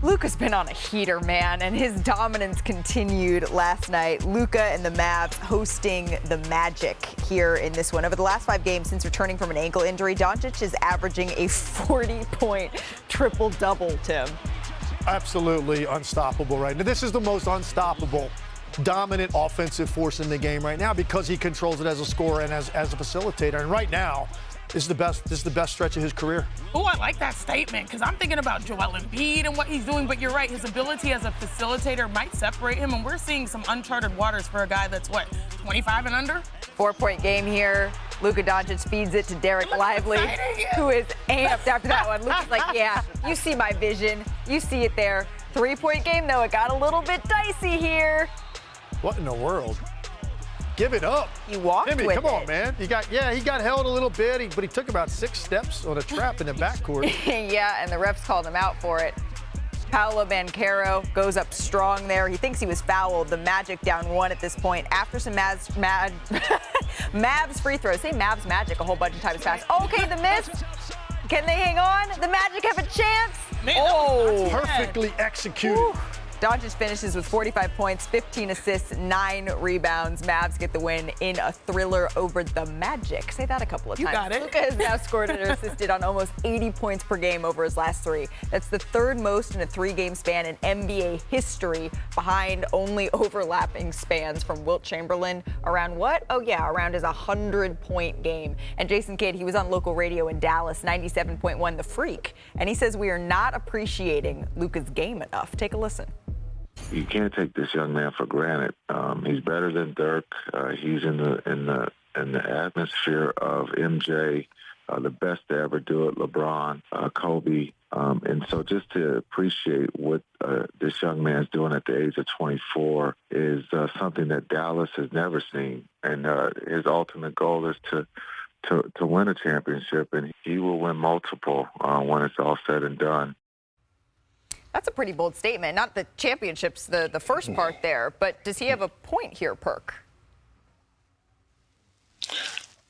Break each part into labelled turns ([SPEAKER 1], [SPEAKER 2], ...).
[SPEAKER 1] Luka's been on a heater, man, and his dominance continued last night. Luka and the Mavs hosting the Magic here in this one. Over the last 5 games since returning from an ankle injury, Doncic is averaging a 40-point triple-double, Tim.
[SPEAKER 2] Absolutely unstoppable right now. This is the most unstoppable, dominant offensive force in the game right now because he controls it as a scorer and as a facilitator. And right now, this is the best stretch of his career.
[SPEAKER 3] Oh, I like that statement because I'm thinking about Joel Embiid and what he's doing. But you're right, his ability as a facilitator might separate him. And we're seeing some uncharted waters for a guy that's, 25 and under?
[SPEAKER 1] 4-point game here. Luka Doncic feeds it to Derek Lively, who is amped after that one. Luka's like, yeah, you see my vision. You see it there. 3-point game, though. It got a little bit dicey here.
[SPEAKER 2] What in the world? Give it up.
[SPEAKER 1] He walked
[SPEAKER 2] Jimmy,
[SPEAKER 1] with
[SPEAKER 2] come on, man. He got held a little bit, but he took about 6 steps on a trap in the backcourt.
[SPEAKER 1] Yeah, and the refs called him out for it. Paolo Banchero goes up strong there. He thinks he was fouled. The Magic down 1 at this point. After some Mavs free throws. Say Mavs Magic a whole bunch of times fast. Okay, the miss. Can they hang on? The Magic have a chance.
[SPEAKER 3] Man,
[SPEAKER 2] Perfectly executed.
[SPEAKER 1] Whew. Doncic finishes with 45 points, 15 assists, 9 rebounds. Mavs get the win in a thriller over the Magic. Say that a couple of times.
[SPEAKER 3] You got it.
[SPEAKER 1] Luka has now scored or assisted on almost 80 points per game over his last 3. That's the 3rd most in a 3-game span in NBA history, behind only overlapping spans from Wilt Chamberlain around what? Oh, yeah, around his 100-point game. And Jason Kidd, he was on local radio in Dallas, 97.1 The Freak. And he says we are not appreciating Luka's game enough. Take a listen.
[SPEAKER 4] You can't take this young man for granted. He's better than Dirk. He's in the atmosphere of MJ, the best to ever do it, LeBron, Kobe. And so just to appreciate what this young man's doing at the age of 24 is something that Dallas has never seen. And his ultimate goal is to win a championship, and he will win multiple when it's all said and done.
[SPEAKER 1] That's a pretty bold statement. Not the championships, the first part there, but does he have a point here, PERK?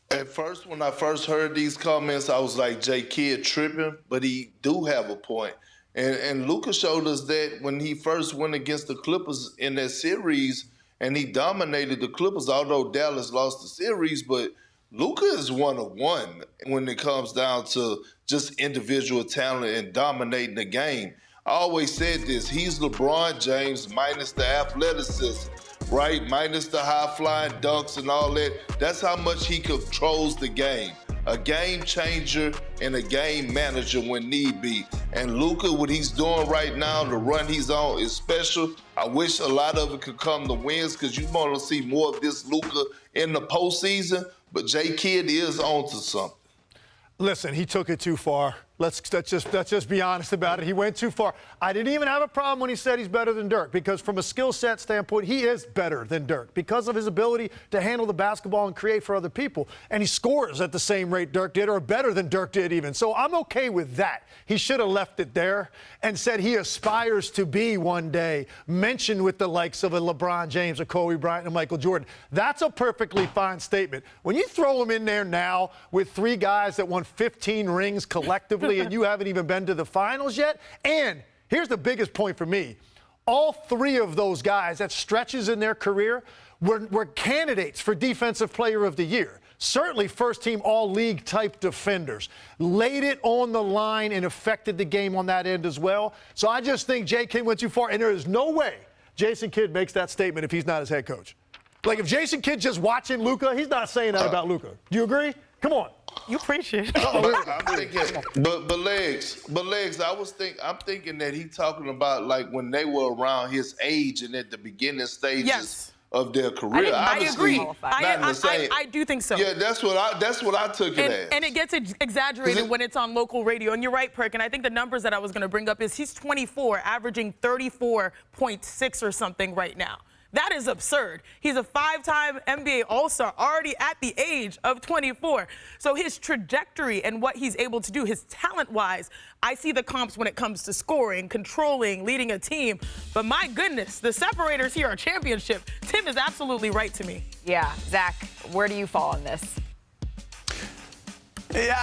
[SPEAKER 5] At first, when I first heard these comments, I was like, J. Kidd tripping, but he do have a point. And Luka showed us that when he first went against the Clippers in that series, and he dominated the Clippers, although Dallas lost the series, but Luka is 1 of 1 when it comes down to just individual talent and dominating the game. I always said this, he's LeBron James minus the athleticism, right? Minus the high-flying dunks and all that. That's how much he controls the game. A game changer and a game manager when need be. And Luka, what he's doing right now, the run he's on is special. I wish a lot of it could come to wins because you want to see more of this Luka in the postseason. But J. Kidd is on to something.
[SPEAKER 2] Listen, he took it too far. Let's just be honest about it. He went too far. I didn't even have a problem when he said he's better than Dirk because from a skill set standpoint, he is better than Dirk because of his ability to handle the basketball and create for other people. And he scores at the same rate Dirk did or better than Dirk did even. So I'm okay with that. He should have left it there and said he aspires to be one day mentioned with the likes of a LeBron James, a Kobe Bryant, and Michael Jordan. That's a perfectly fine statement. When you throw him in there now with 3 guys that won 15 rings collectively and you haven't even been to the finals yet. And here's the biggest point for me. All 3 of those guys at stretches in their career were candidates for Defensive Player of the Year. Certainly first-team all-league type defenders. Laid it on the line and affected the game on that end as well. So I just think J. Kidd went too far, and there is no way Jason Kidd makes that statement if he's not his head coach. Like, if Jason Kidd's just watching Luka, he's not saying that about Luka. Do you agree? Come on.
[SPEAKER 3] You appreciate it.
[SPEAKER 5] I'm thinking, but legs. I'm thinking that he's talking about like when they were around his age and at the beginning stages of their career.
[SPEAKER 3] I agree.
[SPEAKER 5] I
[SPEAKER 3] do think so.
[SPEAKER 5] Yeah, that's what I took it as.
[SPEAKER 3] And it gets exaggerated when it's on local radio. And you're right, PERK. And I think the numbers that I was going to bring up is he's 24, averaging 34.6 or something right now. That is absurd. He's a 5-time NBA All-Star already at the age of 24. So his trajectory and what he's able to do, his talent-wise, I see the comps when it comes to scoring, controlling, leading a team. But my goodness, the separators here are championship. Tim is absolutely right to me.
[SPEAKER 1] Yeah, Zach, where do you fall on this?
[SPEAKER 6] Yeah,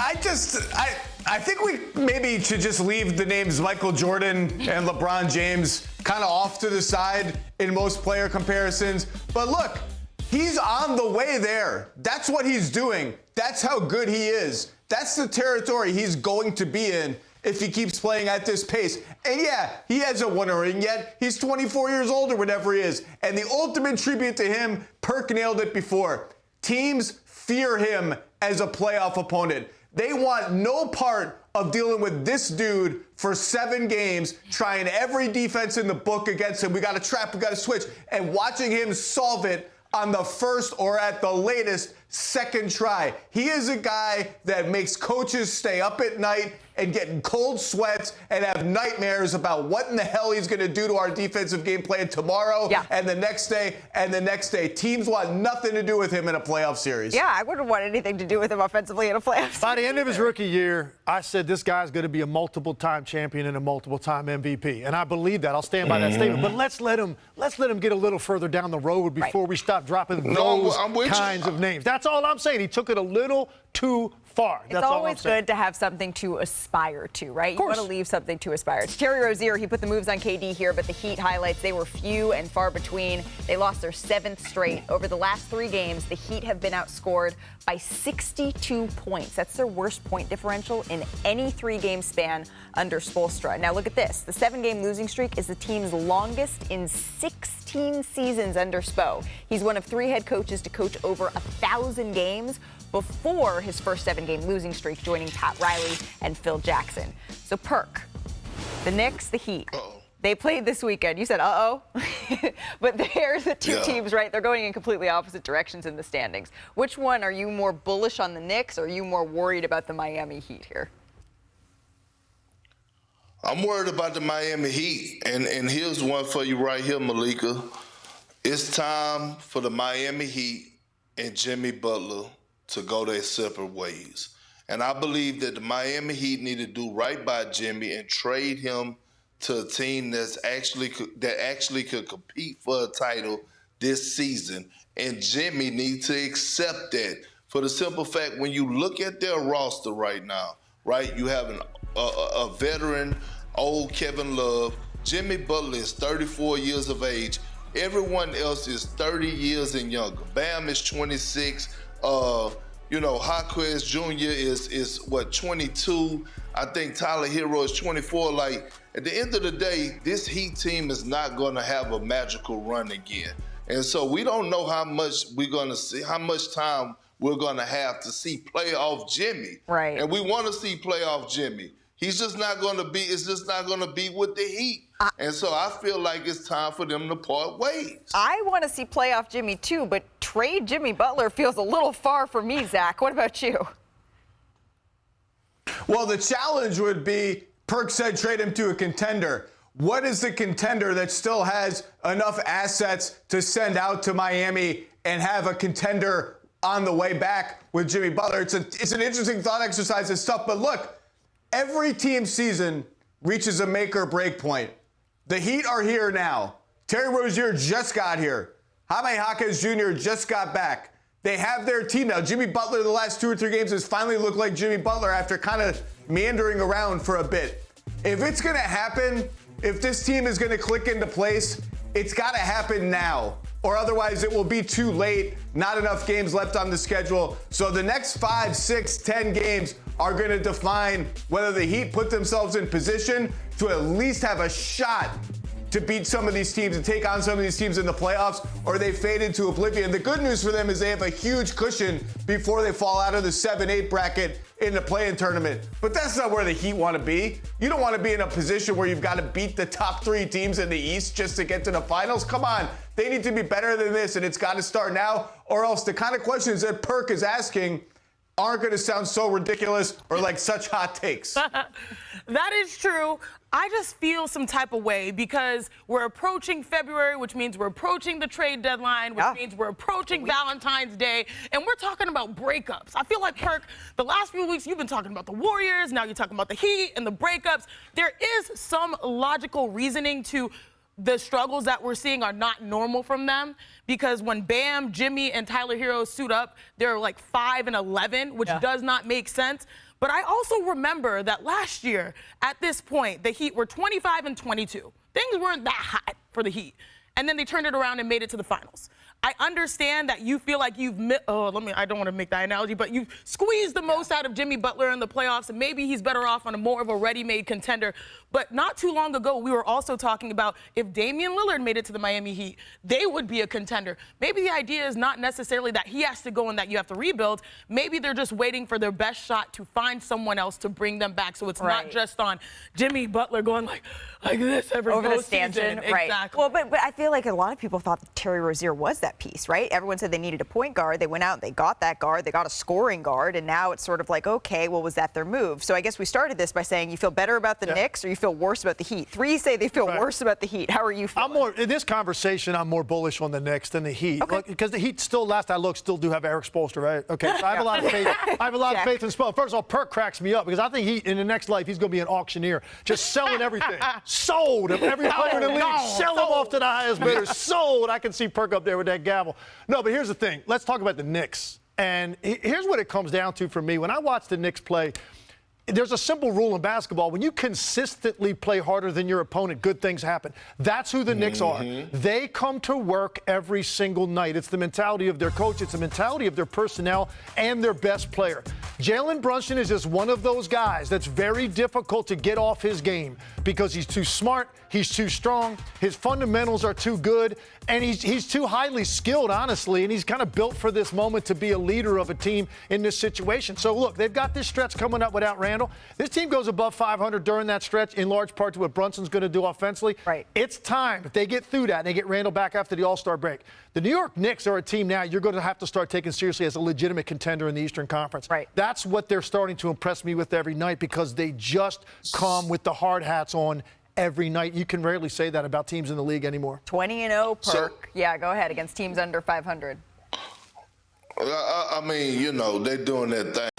[SPEAKER 6] I think we maybe should just leave the names Michael Jordan and LeBron James kind of off to the side in most player comparisons. But look, he's on the way there. That's what he's doing. That's how good he is. That's the territory he's going to be in if he keeps playing at this pace. And yeah, he hasn't won a ring yet. He's 24 years old or whatever he is. And the ultimate tribute to him, PERK nailed it before. Teams fear him as a playoff opponent. They want no part of dealing with this dude for 7 games, trying every defense in the book against him. We got to trap, we got to switch, and watching him solve it on the first or at the latest second try. He is a guy that makes coaches stay up at night and get in cold sweats and have nightmares about what in the hell he's going to do to our defensive game plan tomorrow and the next day and the next day. Teams want nothing to do with him in a playoff series.
[SPEAKER 1] Yeah, I wouldn't want anything to do with him offensively in a playoff series.
[SPEAKER 2] By the end of his rookie year, I said this guy's going to be a multiple-time champion and a multiple-time MVP. And I believe that. I'll stand by that statement. But let's let him get a little further down the road before we stop dropping those kinds of names. That's all I'm saying. He took it a little too far.
[SPEAKER 1] It's always good to have something to aspire to, right? You want to leave something to aspire to. Terry Rozier, he put the moves on KD here, but the Heat highlights, they were few and far between. They lost their 7th straight. Over the last 3 games, the Heat have been outscored by 62 points. That's their worst point differential in any 3-game span under Spoelstra. Now look at this. The 7-game losing streak is the team's longest in 16 seasons under Spo. He's one of 3 head coaches to coach over 1,000 games before his first 7-game losing streak, joining Pat Riley and Phil Jackson. So PERK, the Knicks, the Heat. They played this weekend. You said, uh-oh. But there's the 2 teams, right? They're going in completely opposite directions in the standings. Which one are you more bullish on the Knicks, or are you more worried about the Miami Heat here?
[SPEAKER 5] I'm worried about the Miami Heat. And here's one for you right here, Malika. It's time for the Miami Heat and Jimmy Butler to go their separate ways. And I believe that the Miami Heat need to do right by Jimmy and trade him to a team that actually could compete for a title this season. And Jimmy needs to accept that, for the simple fact, when you look at their roster right now, right, you have a veteran, old Kevin Love. Jimmy Butler is 34 years of age. Everyone else is 30 years and younger. Bam is 26. Jaquez Jr. is 22. I think Tyler Hero is 24. Like, at the end of the day, this Heat team is not going to have a magical run again. And so we don't know how much we're going to see, how much time we're going to have to see playoff Jimmy.
[SPEAKER 1] Right.
[SPEAKER 5] And we want to see playoff Jimmy. It's just not going to be with the Heat. And so I feel like it's time for them to part ways.
[SPEAKER 1] I want to see playoff Jimmy too, but trade Jimmy Butler feels a little far for me, Zach. What about you?
[SPEAKER 6] Well, the challenge would be, PERK said trade him to a contender. What is the contender that still has enough assets to send out to Miami and have a contender on the way back with Jimmy Butler? It's an interesting thought exercise and stuff, but look, every team season reaches a make or break point. The Heat are here now. Terry Rozier just got here. Jaquez Jr. just got back. They have their team now. Jimmy Butler, the last 2 or 3 games, has finally looked like Jimmy Butler after kind of meandering around for a bit. If it's going to happen, if this team is going to click into place, it's got to happen now, or otherwise it will be too late. Not enough games left on the schedule. So the next 5, 6, 10 games are going to define whether the Heat put themselves in position to at least have a shot to beat some of these teams and take on some of these teams in the playoffs, or they fade into oblivion. The good news for them is they have a huge cushion before they fall out of the 7-8 bracket in the play-in tournament. But that's not where the Heat want to be. You don't want to be in a position where you've got to beat the top 3 teams in the East just to get to the finals. Come on. They need to be better than this, and it's got to start now, or else the kind of questions that PERK is asking aren't going to sound so ridiculous or like such hot takes.
[SPEAKER 3] That is true. I just feel some type of way because we're approaching February, which means we're approaching the trade deadline, which means we're approaching Valentine's Day, and we're talking about breakups. I feel like, PERK, the last few weeks you've been talking about the Warriors, now you're talking about the Heat and the breakups. There is some logical reasoning to the struggles that we're seeing are not normal from them, because when Bam, Jimmy, and Tyler Hero suit up, they're like 5 and 11, which does not make sense. But I also remember that last year, at this point, the Heat were 25-22. Things weren't that hot for the Heat. And then they turned it around and made it to the finals. I understand that you feel like I don't want to make that analogy, but you've squeezed the most out of Jimmy Butler in the playoffs, and maybe he's better off on a more of a ready-made contender. But not too long ago, we were also talking about if Damian Lillard made it to the Miami Heat, they would be a contender. Maybe the idea is not necessarily that he has to go and that you have to rebuild. Maybe they're just waiting for their best shot to find someone else to bring them back. So it's not just on Jimmy Butler going like this every
[SPEAKER 1] over the
[SPEAKER 3] postseason.
[SPEAKER 1] stanchion, right?
[SPEAKER 3] Exactly.
[SPEAKER 1] Well, but I feel like a lot of people thought that Terry Rozier was that piece, right? Everyone said they needed a point guard. They went out and they got that guard. They got a scoring guard, and now it's sort of like, okay, well, was that their move? So I guess we started this by saying you feel better about the Knicks or you feel worse about the Heat. Three say they feel worse about the Heat. How are you feeling?
[SPEAKER 2] In this conversation, I'm more bullish on the Knicks than the Heat.
[SPEAKER 1] Okay.
[SPEAKER 2] Because the Heat still, last I looked, still do have Eric Spoelstra, right? Okay, so I have a lot of faith. I have a lot of faith in Spoelstra. First of all, PERK cracks me up because I think he, in the next life, he's going to be an auctioneer, just selling everything. Sold. Every player in the league, sell them off to the highest bidder. Sold. I can see PERK up there with that gavel. No, but here's the thing. Let's talk about the Knicks. And here's what it comes down to for me. When I watch the Knicks play, there's a simple rule in basketball. When you consistently play harder than your opponent, good things happen. That's who the Knicks are. They come to work every single night. It's the mentality of their coach. It's the mentality of their personnel and their best player. Jalen Brunson is just one of those guys that's very difficult to get off his game because he's too smart, he's too strong, his fundamentals are too good, and he's too highly skilled, honestly, and he's kind of built for this moment to be a leader of a team in this situation. So, look, they've got this stretch coming up without Randall. This team goes above 500 during that stretch, in large part to what Brunson's going to do offensively.
[SPEAKER 1] Right.
[SPEAKER 2] It's time. If they get through that and they get Randall back after the All-Star break, the New York Knicks are a team now you're going to have to start taking seriously as a legitimate contender in the Eastern Conference.
[SPEAKER 1] Right.
[SPEAKER 2] That's what they're starting to impress me with every night because they just come with the hard hats on every night. You can rarely say that about teams in the league anymore.
[SPEAKER 1] 20-0 PERK. Yeah, go ahead, against teams under 500.
[SPEAKER 5] I mean, they're doing their thing.